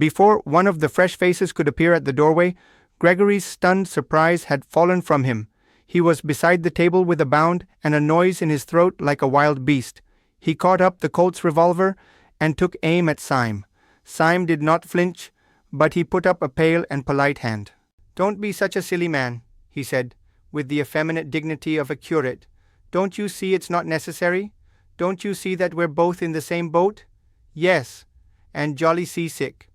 Before one of the fresh faces could appear at the doorway, Gregory's stunned surprise had fallen from him. He was beside the table with a bound and a noise in his throat like a wild beast. He caught up the Colt's revolver and took aim at Syme. Syme did not flinch, but he put up a pale and polite hand. "Don't be such a silly man," he said, with the effeminate dignity of a curate. "Don't you see it's not necessary? Don't you see that we're both in the same boat?" "Yes, and jolly seasick."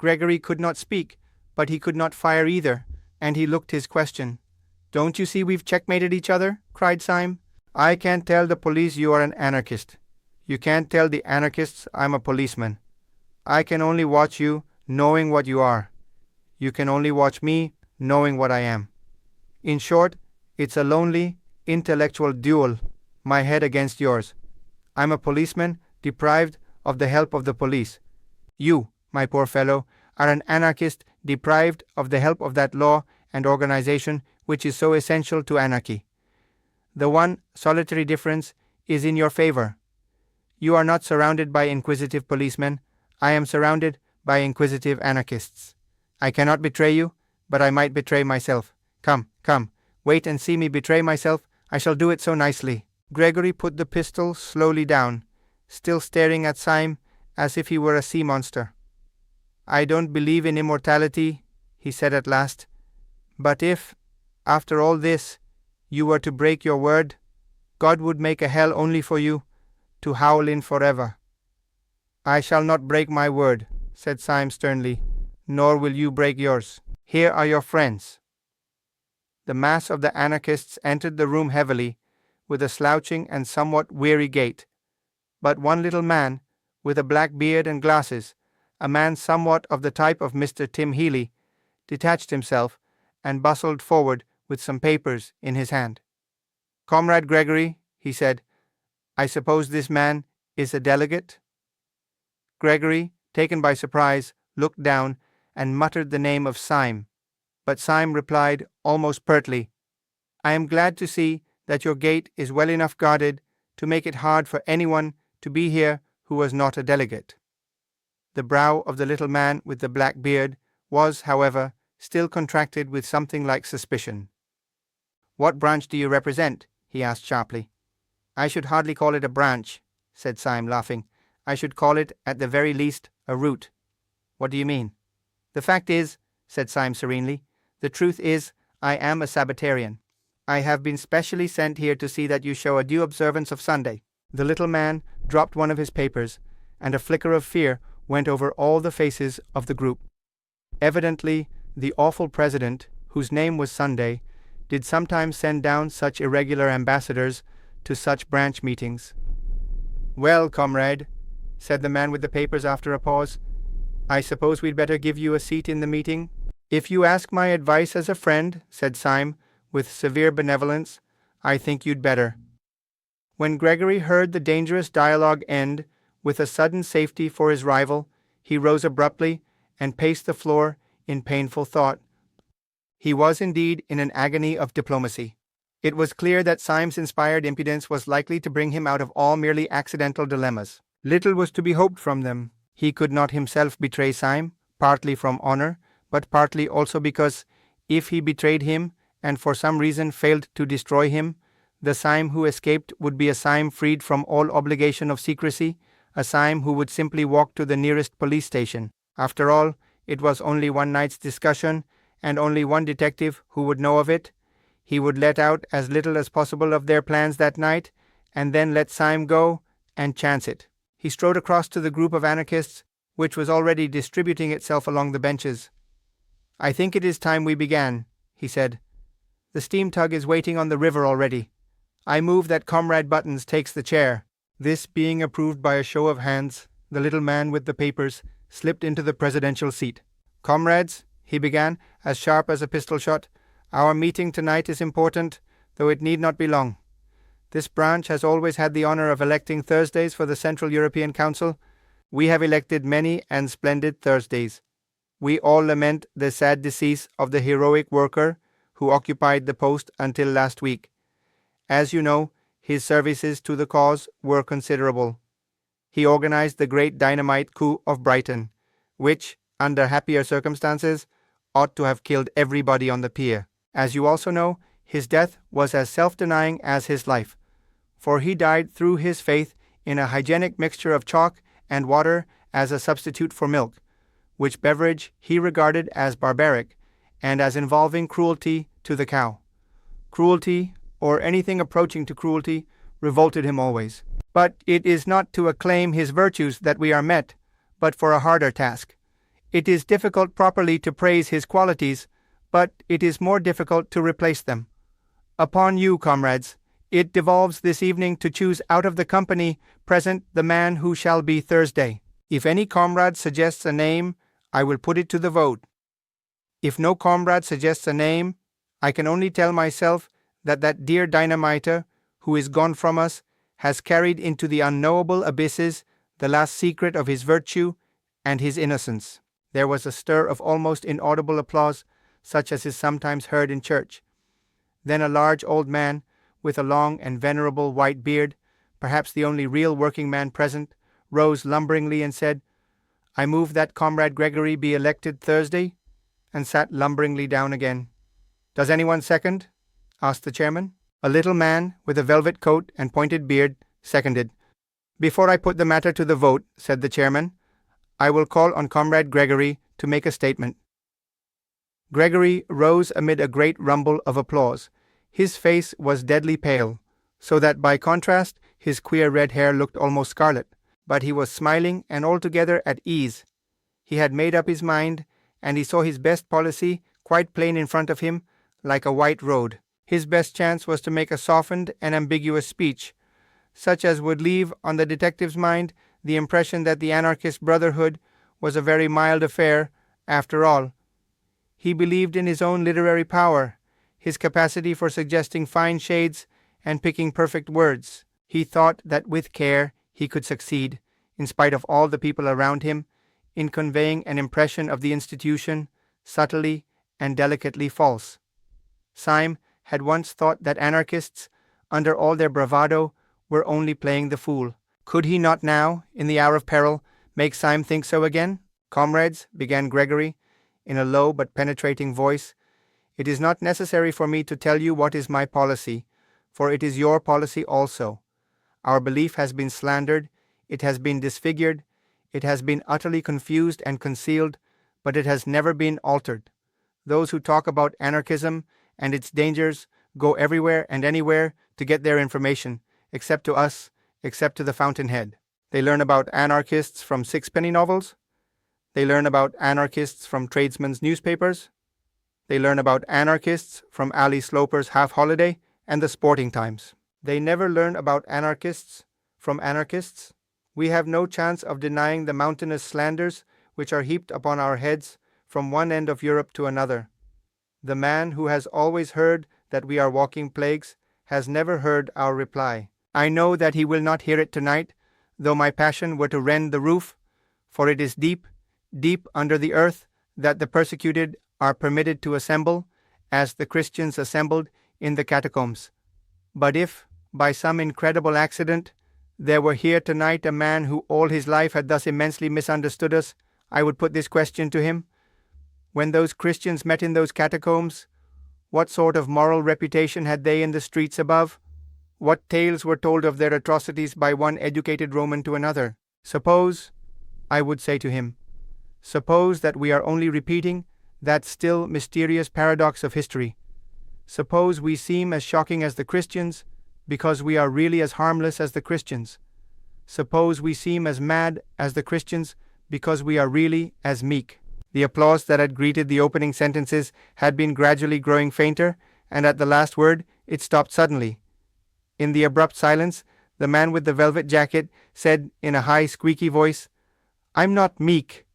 Gregory could not speak, but he could not fire either, and he looked his question. "Don't you see we've checkmated each other?" cried Syme. "I can't tell the police you are an anarchist. You can't tell the anarchists I'm a policeman. I can only watch you, knowing what you are. You can only watch me, knowing what I am. In short, it's a lonely, intellectual duel, my head against yours. I'm a policeman deprived of the help of the police. You, my poor fellow, are an anarchist deprived of the help of that law and organization which is so essential to anarchy. The one solitary difference is in your favor. You are not surrounded by inquisitive policemen. I am surrounded by inquisitive anarchists. I cannot betray you, but I might betray myself. Come, wait and see me betray myself. I shall do it so nicely." Gregory put the pistol slowly down, still staring at Syme as if he were a sea monster. "I don't believe in immortality," he said at last, "but if, after all this, you were to break your word, God would make a hell only for you, to howl in forever." "I shall not break my word," said Syme sternly, "nor will you break yours. Here are your friends." The mass of the anarchists entered the room heavily, with a slouching and somewhat weary gait. But one little man, with a black beard and glasses, a man somewhat of the type of Mr. Tim Healy, detached himself and bustled forward with some papers in his hand. "Comrade Gregory," he said, "I suppose this man is a delegate?" Gregory, taken by surprise, looked down and muttered the name of Syme, but Syme replied almost pertly, "I am glad to see that your gate is well enough guarded to make it hard for anyone to be here who was not a delegate." The brow of the little man with the black beard was, however, still contracted with something like suspicion. "What branch do you represent?" he asked sharply. "I should hardly call it a branch," said Syme, laughing. "I should call it, at the very least, a root." "What do you mean?" "The fact is," said Syme serenely, "the truth is, I am a Sabbatarian. I have been specially sent here to see that you show a due observance of Sunday." The little man dropped one of his papers, and a flicker of fear went over all the faces of the group. Evidently, the awful president, whose name was Sunday, did sometimes send down such irregular ambassadors to such branch meetings. "Well, comrade," said the man with the papers after a pause, "I suppose we'd better give you a seat in the meeting?" "If you ask my advice as a friend," said Syme, with severe benevolence, "I think you'd better." When Gregory heard the dangerous dialogue end with a sudden safety for his rival, he rose abruptly and paced the floor in painful thought. He was indeed in an agony of diplomacy. It was clear that Syme's inspired impudence was likely to bring him out of all merely accidental dilemmas. Little was to be hoped from them. He could not himself betray Syme, partly from honor, but partly also because, if he betrayed him and for some reason failed to destroy him, the Syme who escaped would be a Syme freed from all obligation of secrecy, a Syme who would simply walk to the nearest police station. After all, it was only one night's discussion, and only one detective who would know of it. He would let out as little as possible of their plans that night, and then let Syme go and chance it. He strode across to the group of anarchists, which was already distributing itself along the benches. "I think it is time we began," he said. "The steam tug is waiting on the river already. I move that Comrade Buttons takes the chair." This being approved by a show of hands, the little man with the papers slipped into the presidential seat. "Comrades," he began, as sharp as a pistol shot, "our meeting tonight is important, though it need not be long. This branch has always had the honor of electing Thursdays for the Central European Council. We have elected many and splendid Thursdays. We all lament the sad decease of the heroic worker who occupied the post until last week. As you know, his services to the cause were considerable. He organized the great dynamite coup of Brighton, which, under happier circumstances, ought to have killed everybody on the pier. As you also know, his death was as self-denying as his life, for he died through his faith in a hygienic mixture of chalk and water as a substitute for milk, which beverage he regarded as barbaric and as involving cruelty to the cow. Cruelty, or anything approaching to cruelty, revolted him always. But it is not to acclaim his virtues that we are met, but for a harder task. It is difficult properly to praise his qualities, but it is more difficult to replace them. Upon you, comrades, it devolves this evening to choose out of the company present the man who shall be Thursday. If any comrade suggests a name, I will put it to the vote. If no comrade suggests a name, I can only tell myself that that dear dynamiter, who is gone from us, has carried into the unknowable abysses the last secret of his virtue and his innocence. There was a stir of almost inaudible applause, such as is sometimes heard in church. Then a large old man, with a long and venerable white beard, perhaps the only real working man present, rose lumberingly and said, "I move that Comrade Gregory be elected Thursday," and sat lumberingly down again. "Does anyone second?" asked the chairman. A little man, with a velvet coat and pointed beard, seconded. "Before I put the matter to the vote," said the chairman, "I will call on Comrade Gregory to make a statement." Gregory rose amid a great rumble of applause. His face was deadly pale, so that by contrast his queer red hair looked almost scarlet, but he was smiling and altogether at ease. He had made up his mind, and he saw his best policy quite plain in front of him, like a white road. His best chance was to make a softened and ambiguous speech, such as would leave on the detective's mind the impression that the anarchist brotherhood was a very mild affair, after all. He believed in his own literary power, his capacity for suggesting fine shades and picking perfect words. He thought that with care he could succeed, in spite of all the people around him, in conveying an impression of the institution, subtly and delicately false. Syme had once thought that anarchists, under all their bravado, were only playing the fool. Could he not now, in the hour of peril, make Syme think so again? "Comrades," began Gregory, in a low but penetrating voice, "it is not necessary for me to tell you what is my policy, for it is your policy also. Our belief has been slandered, it has been disfigured, it has been utterly confused and concealed, but it has never been altered. Those who talk about anarchism and its dangers go everywhere and anywhere to get their information, except to us, except to the fountainhead. They learn about anarchists from sixpenny novels. They learn about anarchists from tradesmen's newspapers. They learn about anarchists from Ali Sloper's Half Holiday and the Sporting Times. They never learn about anarchists from anarchists. We have no chance of denying the mountainous slanders which are heaped upon our heads from one end of Europe to another. The man who has always heard that we are walking plagues has never heard our reply. I know that he will not hear it tonight, though my passion were to rend the roof, for it is deep, deep under the earth that the persecuted are permitted to assemble, as the Christians assembled in the catacombs. But if, by some incredible accident, there were here tonight a man who all his life had thus immensely misunderstood us, I would put this question to him. When those Christians met in those catacombs, what sort of moral reputation had they in the streets above? What tales were told of their atrocities by one educated Roman to another? Suppose, I would say to him, suppose that we are only repeating that still mysterious paradox of history. Suppose we seem as shocking as the Christians, because we are really as harmless as the Christians. Suppose we seem as mad as the Christians, because we are really as meek. The applause that had greeted the opening sentences had been gradually growing fainter, and at the last word it stopped suddenly. In the abrupt silence, the man with the velvet jacket said in a high, squeaky voice, "I'm not meek."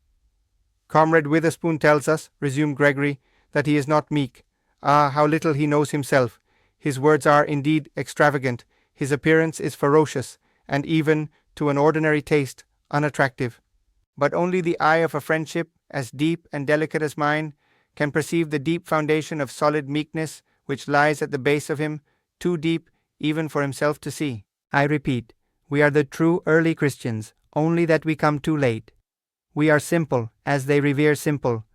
"Comrade Witherspoon tells us," resumed Gregory, "that he is not meek. Ah, how little he knows himself. His words are indeed extravagant, his appearance is ferocious, and even, to an ordinary taste, unattractive. But only the eye of a friendship as deep and delicate as mine can perceive the deep foundation of solid meekness which lies at the base of him, too deep even for himself to see. I repeat, we are the true early Christians, only that we come too late. We are simple, as they revere simple.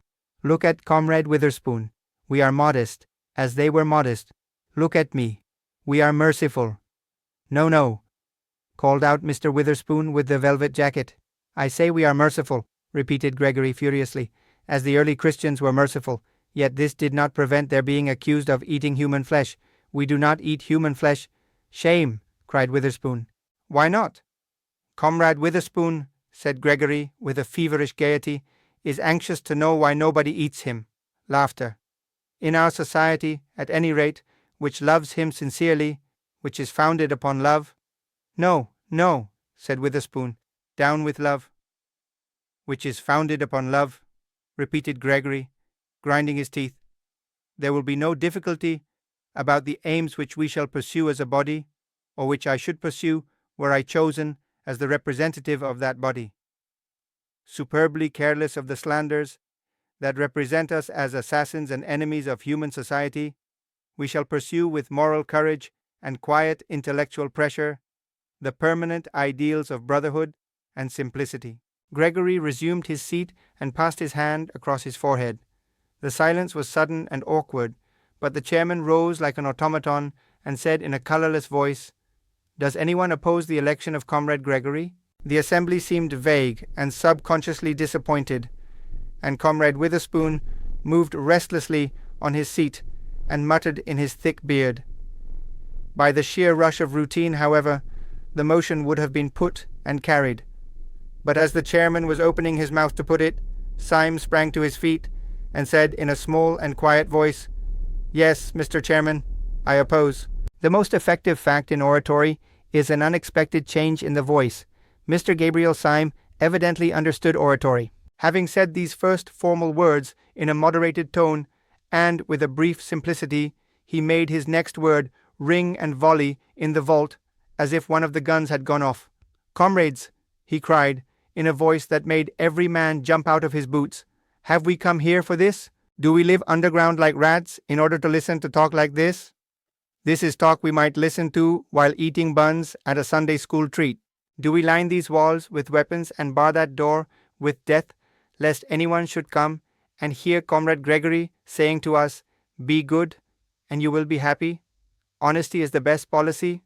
Look at Comrade Witherspoon. We are modest, as they were modest. Look at me. We are merciful. No, no, called out Mr. Witherspoon with the velvet jacket. I say we are merciful, repeated Gregory furiously, as the early Christians were merciful, yet this did not prevent their being accused of eating human flesh. We do not eat human flesh. Shame, cried Witherspoon. Why not? Comrade Witherspoon, said Gregory with a feverish gaiety, is anxious to know why nobody eats him. Laughter. In our society, at any rate, which loves him sincerely, which is founded upon love. No, no, said Witherspoon, down with love. Which is founded upon love, repeated Gregory, grinding his teeth. There will be no difficulty about the aims which we shall pursue as a body, or which I should pursue were I chosen as the representative of that body. Superbly careless of the slanders that represent us as assassins and enemies of human society, we shall pursue with moral courage and quiet intellectual pressure the permanent ideals of brotherhood and simplicity. Gregory resumed his seat and passed his hand across his forehead. The silence was sudden and awkward, but the chairman rose like an automaton and said in a colorless voice, Does anyone oppose the election of Comrade Gregory? The assembly seemed vague and subconsciously disappointed, and Comrade Witherspoon moved restlessly on his seat and muttered in his thick beard. By the sheer rush of routine, however, the motion would have been put and carried. But as the chairman was opening his mouth to put it, Syme sprang to his feet and said in a small and quiet voice, Yes, Mr. Chairman, I oppose. The most effective fact in oratory is an unexpected change in the voice. Mr. Gabriel Syme evidently understood oratory. Having said these first formal words in a moderated tone and with a brief simplicity, he made his next word ring and volley in the vault as if one of the guns had gone off. Comrades, he cried, in a voice that made every man jump out of his boots, have we come here for this? Do we live underground like rats in order to listen to talk like this? This is talk we might listen to while eating buns at a Sunday school treat. Do we line these walls with weapons and bar that door with death, lest anyone should come and hear Comrade Gregory saying to us, Be good, and you will be happy. Honesty is the best policy,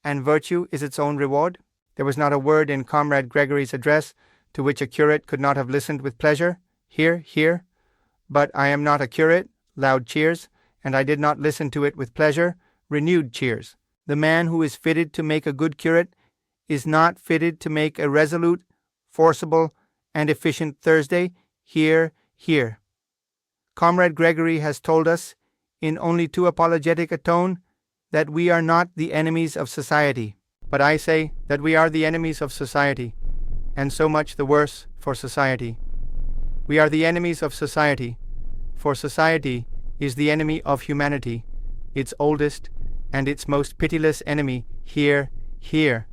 and virtue is its own reward? There was not a word in Comrade Gregory's address to which a curate could not have listened with pleasure. Hear, hear. But I am not a curate. Loud cheers. And I did not listen to it with pleasure. Renewed cheers. The man who is fitted to make a good curate is not fitted to make a resolute, forcible, and efficient Thursday. Hear, hear. Comrade Gregory has told us, in only too apologetic a tone, that we are not the enemies of society. But I say that we are the enemies of society, and so much the worse for society. We are the enemies of society, for society is the enemy of humanity, its oldest and its most pitiless enemy. Hear, hear.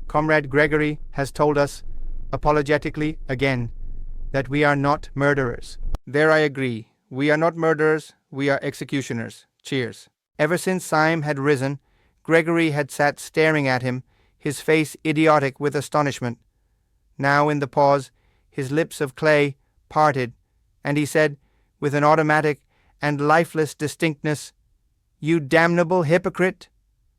Comrade Gregory has told us, apologetically again, that we are not murderers. There I agree. We are not murderers, we are executioners. Cheers. Ever since Syme had risen, Gregory had sat staring at him, his face idiotic with astonishment. Now in the pause, his lips of clay parted, and he said, with an automatic and lifeless distinctness, You damnable hypocrite!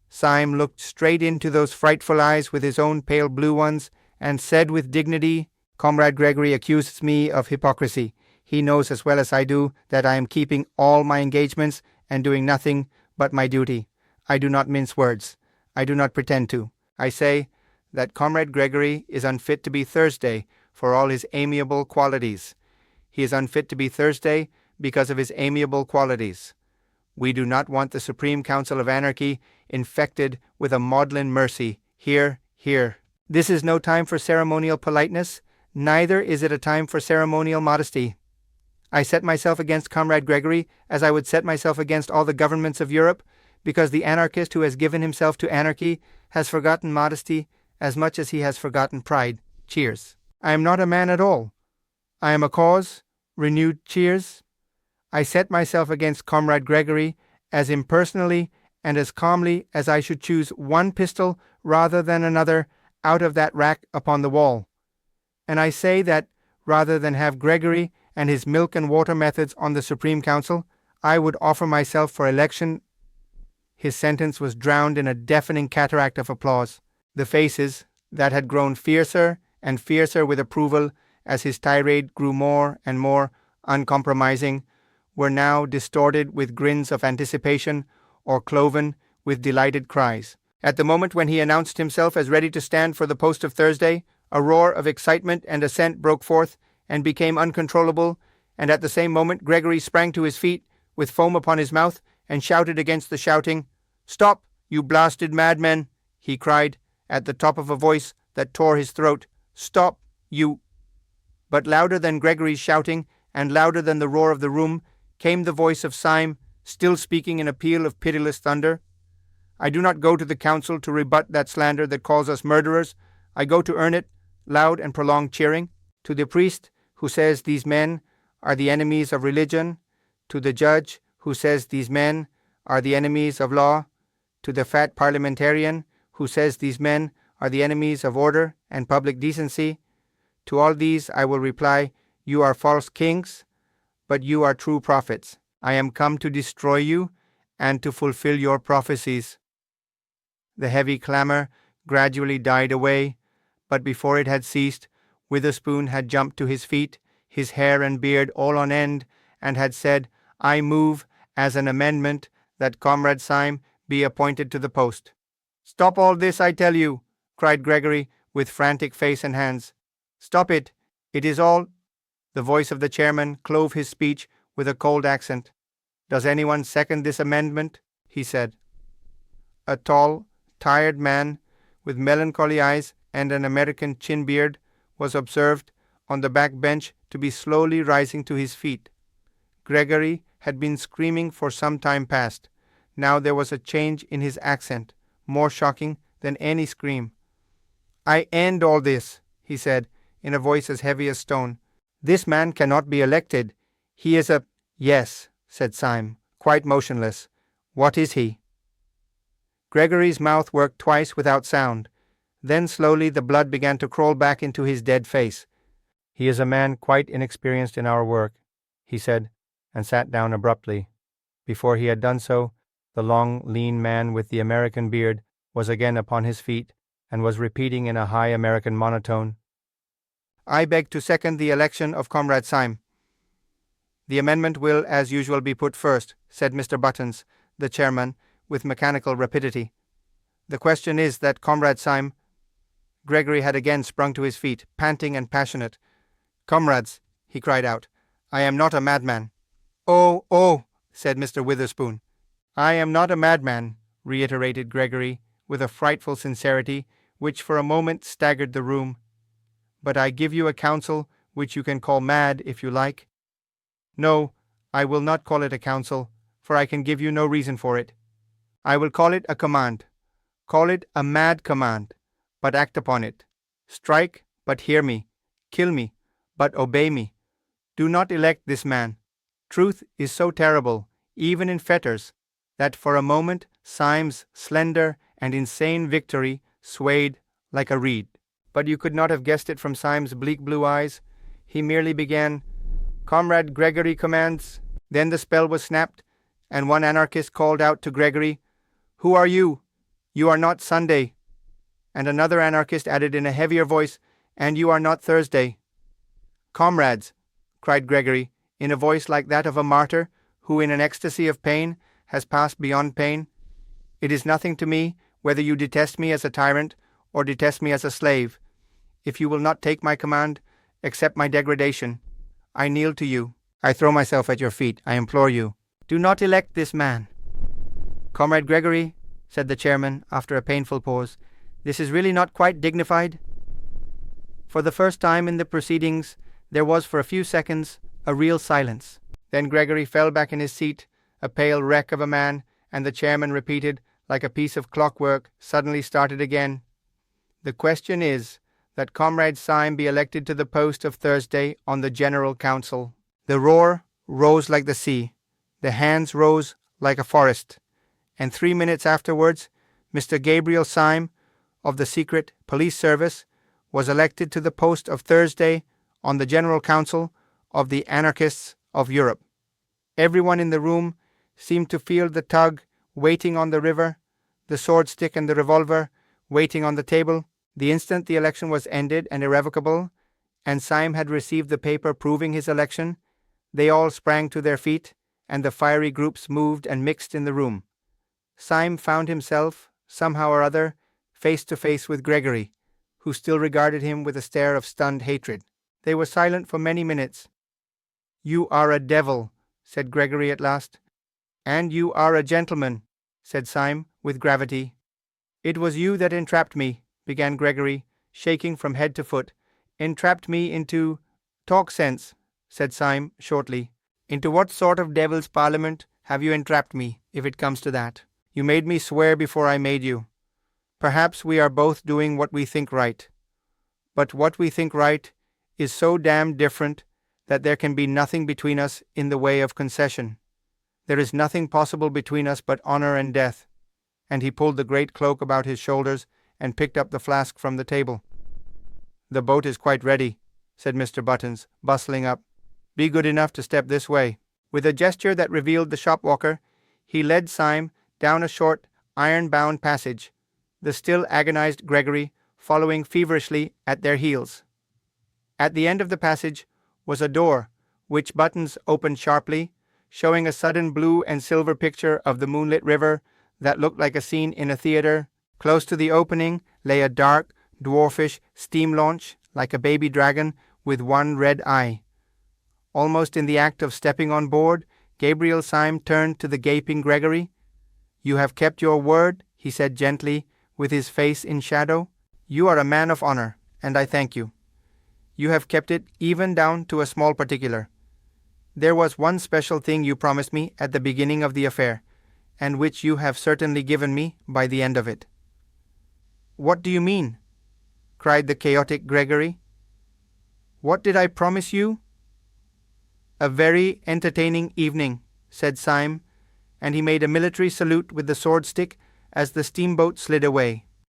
Syme looked straight into those frightful eyes with his own pale blue ones, and said with dignity, Comrade Gregory accuses me of hypocrisy. He knows as well as I do that I am keeping all my engagements and doing nothing but my duty. I do not mince words. I do not pretend to. I say that Comrade Gregory is unfit to be Thursday for all his amiable qualities. He is unfit to be Thursday because of his amiable qualities. We do not want the Supreme Council of Anarchy infected with a maudlin mercy. Hear, hear. This is no time for ceremonial politeness, neither is it a time for ceremonial modesty. I set myself against Comrade Gregory as I would set myself against all the governments of Europe, because the anarchist who has given himself to anarchy has forgotten modesty as much as he has forgotten pride. Cheers. I am not a man at all. I am a cause. Renewed cheers. I set myself against Comrade Gregory as impersonally and as calmly as I should choose one pistol rather than another out of that rack upon the wall. And I say that, rather than have Gregory and his milk and water methods on the Supreme Council, I would offer myself for election. His sentence was drowned in a deafening cataract of applause. The faces, that had grown fiercer and fiercer with approval as his tirade grew more and more uncompromising, were now distorted with grins of anticipation or cloven with delighted cries. At the moment when he announced himself as ready to stand for the post of Thursday, a roar of excitement and assent broke forth and became uncontrollable, and at the same moment Gregory sprang to his feet with foam upon his mouth and shouted against the shouting. "Stop, you blasted madmen!" he cried, at the top of a voice that tore his throat. "Stop, you—" But louder than Gregory's shouting, and louder than the roar of the room, came the voice of Syme, still speaking in a peal of pitiless thunder. "I do not go to the council to rebut that slander that calls us murderers. I go to earn it," loud and prolonged cheering. "To the priest who says these men are the enemies of religion, to the judge who says these men are the enemies of law, to the fat parliamentarian who says these men are the enemies of order and public decency, to all these I will reply, you are false kings, but you are true prophets. I am come to destroy you and to fulfill your prophecies." The heavy clamor gradually died away, but before it had ceased, Witherspoon had jumped to his feet, his hair and beard all on end, and had said, "I move, as an amendment, that Comrade Syme be appointed to the post." "Stop all this, I tell you," cried Gregory, with frantic face and hands. "Stop it. It is all—" The voice of the chairman clove his speech with a cold accent. "Does anyone second this amendment?" he said. A tall, tired man, with melancholy eyes and an American chin-beard, was observed on the back bench to be slowly rising to his feet. Gregory had been screaming for some time past. Now there was a change in his accent, more shocking than any scream. "I end all this," he said, in a voice as heavy as stone. "This man cannot be elected. He is a—" "Yes," said Syme, quite motionless. "What is he?" Gregory's mouth worked twice without sound. Then slowly the blood began to crawl back into his dead face. "He is a man quite inexperienced in our work," he said, and sat down abruptly. Before he had done so, the long, lean man with the American beard was again upon his feet and was repeating in a high American monotone, "I beg to second the election of Comrade Syme." "The amendment will, as usual, be put first," said Mr. Buttons, the chairman, with mechanical rapidity. "The question is that Comrade Syme—" Gregory had again sprung to his feet, panting and passionate. "Comrades," he cried out, "I am not a madman." "Oh, oh," said Mr. Witherspoon. "I am not a madman," reiterated Gregory, with a frightful sincerity which for a moment staggered the room. "But I give you a counsel which you can call mad if you like." "No, I will not call it a counsel, for I can give you no reason for it. I will call it a command. Call it a mad command, but act upon it. Strike, but hear me. Kill me, but obey me. Do not elect this man. Truth is so terrible, even in fetters, that for a moment Syme's slender and insane victory swayed like a reed. But you could not have guessed it from Syme's bleak blue eyes. He merely began, "Comrade Gregory commands." Then the spell was snapped, and one anarchist called out to Gregory, "Who are you? You are not Sunday." And another anarchist added in a heavier voice, "And you are not Thursday." "Comrades," cried Gregory, in a voice like that of a martyr who in an ecstasy of pain has passed beyond pain, "it is nothing to me whether you detest me as a tyrant or detest me as a slave. If you will not take my command, accept my degradation. I kneel to you. I throw myself at your feet. I implore you. Do not elect this man." "Comrade Gregory," said the chairman after a painful pause, "this is really not quite dignified." For the first time in the proceedings, there was for a few seconds a real silence. Then Gregory fell back in his seat, a pale wreck of a man, and the chairman repeated, like a piece of clockwork suddenly started again, "The question is that Comrade Syme be elected to the post of Thursday on the General Council." The roar rose like the sea. The hands rose like a forest. And 3 minutes afterwards, Mr. Gabriel Syme, of the secret police service, was elected to the post of Thursday on the General Council of the Anarchists of Europe. Everyone in the room seemed to feel the tug waiting on the river, the sword stick and the revolver waiting on the table. The instant the election was ended and irrevocable, and Syme had received the paper proving his election, they all sprang to their feet, and the fiery groups moved and mixed in the room. Syme found himself, somehow or other, face to face with Gregory, who still regarded him with a stare of stunned hatred. They were silent for many minutes. "You are a devil," said Gregory at last. "And you are a gentleman," said Syme, with gravity. "It was you that entrapped me," began Gregory, shaking from head to foot. "Entrapped me into—" "Talk sense," said Syme shortly. "Into what sort of devil's parliament have you entrapped me, if it comes to that? You made me swear before I made you. Perhaps we are both doing what we think right. But what we think right is so damned different that there can be nothing between us in the way of concession. There is nothing possible between us but honor and death." And he pulled the great cloak about his shoulders and picked up the flask from the table. "The boat is quite ready," said Mr. Buttons, bustling up. "Be good enough to step this way." With a gesture that revealed the shopwalker, he led Syme down a short, iron-bound passage, the still agonized Gregory following feverishly at their heels. At the end of the passage was a door, which Buttons opened sharply, showing a sudden blue and silver picture of the moonlit river that looked like a scene in a theater. Close to the opening lay a dark, dwarfish steam launch, like a baby dragon with one red eye. Almost in the act of stepping on board, Gabriel Syme turned to the gaping Gregory. "You have kept your word," he said gently, with his face in shadow. "You are a man of honor, and I thank you. You have kept it even down to a small particular. There was one special thing you promised me at the beginning of the affair, and which you have certainly given me by the end of it." "What do you mean?" cried the chaotic Gregory. "What did I promise you?" "A very entertaining evening," said Syme, and he made a military salute with the sword stick as the steamboat slid away.